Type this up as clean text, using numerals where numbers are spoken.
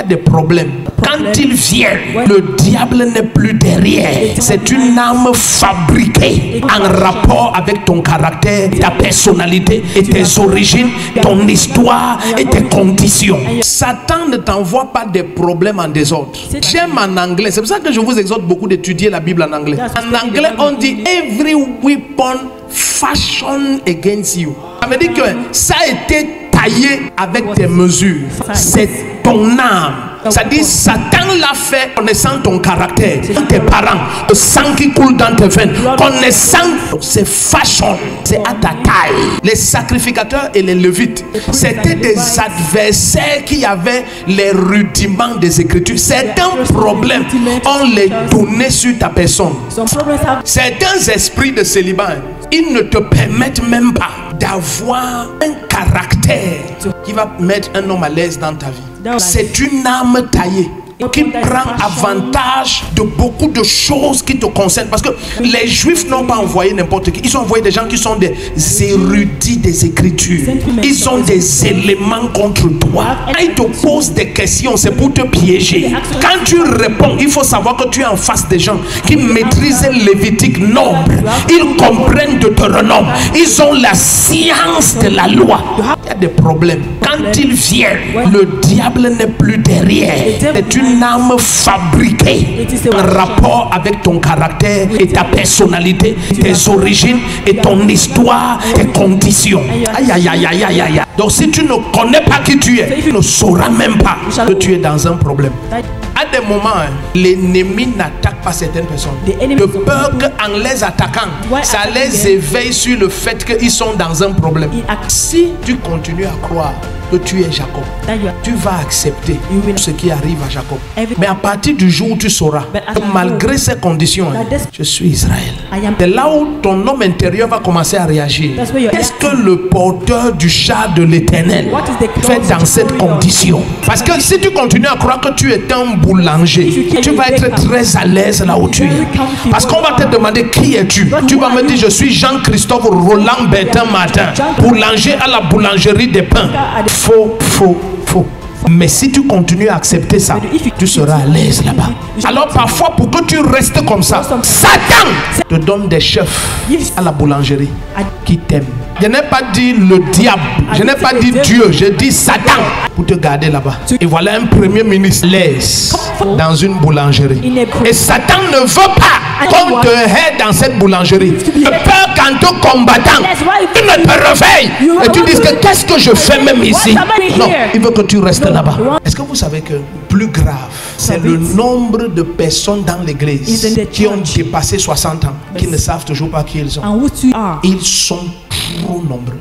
y a des problèmes. Quand il vient, le diable n'est plus derrière. C'est une arme fabriquée en rapport avec ton caractère, ta personnalité et tes origines, ton histoire et tes conditions. Satan ne t'envoie pas des problèmes en désordre. J'aime en anglais. C'est pour ça que je vous exhorte beaucoup d'étudier la Bible en anglais. En anglais, on dit every weapon fashioned against you. Ça veut dire que ça a été taillé avec tes mesures. C'est ton âme. Ça dit Satan l'a fait connaissant ton caractère, tes parents, le sang qui coule dans tes veines, connaissant, c'est fashion, c'est à ta taille. Les sacrificateurs et les lévites, c'était des adversaires qui avaient les rudiments des Écritures. Certains problèmes, on les donnait sur ta personne. Certains esprits de célibat, ils ne te permettent même pas d'avoir un caractère qui va mettre un homme à l'aise dans ta vie. C'est une arme taillée qui prend avantage de beaucoup de choses qui te concernent. Parce que les Juifs n'ont pas envoyé n'importe qui. Ils ont envoyé des gens qui sont des érudits des Écritures. Ils ont des éléments contre toi. Quand ils te posent des questions, c'est pour te piéger. Quand tu réponds, il faut savoir que tu es en face des gens qui maîtrisent le Lévitique nombre. Ils comprennent Deutéronome. Ils ont la science de la loi. Il y a des problèmes. Quand ils viennent, le diable n'est plus derrière. C'est une arme fabriquée en rapport avec ton caractère et ta personnalité, tes origines et ton histoire, tes conditions. Aïe aïe aïe aïe aïe aïe. Donc si tu ne connais pas qui tu es, tu ne sauras même pas que tu es dans un problème. À des moments, l'ennemi n'attaque pas certaines personnes de peur qu'en les attaquant, ça les éveille sur le fait qu'ils sont dans un problème. Si tu continues à croire que tu es Jacob, tu vas accepter ce qui arrive à Jacob. Mais à partir du jour où tu sauras que malgré ces conditions, je suis Israël, c'est là où ton homme intérieur va commencer à réagir. Qu'est-ce que le porteur du char de l'Éternel fait dans cette condition? Parce que si tu continues à croire que tu es un boulanger, tu vas être très à l'aise là où tu es. Parce qu'on va te demander qui es-tu. Tu vas me dire je suis Jean-Christophe Roland Bertin Martin, boulanger à la boulangerie des pains. Faux, faux, faux. Mais si tu continues à accepter ça, tu seras à l'aise là-bas. Alors parfois, pour que tu restes comme ça, Satan te donne des chefs à la boulangerie qui t'aiment. Je n'ai pas dit le diable, je n'ai pas dit Dieu, je dis Satan pour te garder là-bas. Et voilà un premier ministre l'aise dans une boulangerie. Et Satan ne veut pas qu'on te hait dans cette boulangerie. De peur qu'en te combattant, tu ne te réveilles et tu dises que qu'est-ce que je fais même ici? Non, il veut que tu restes là-bas. Est-ce que vous savez que plus grave, c'est le nombre de personnes dans l'église qui ont dépassé 60 ans, qui ne savent toujours pas qui ils sont. Ils sont trop nombreux.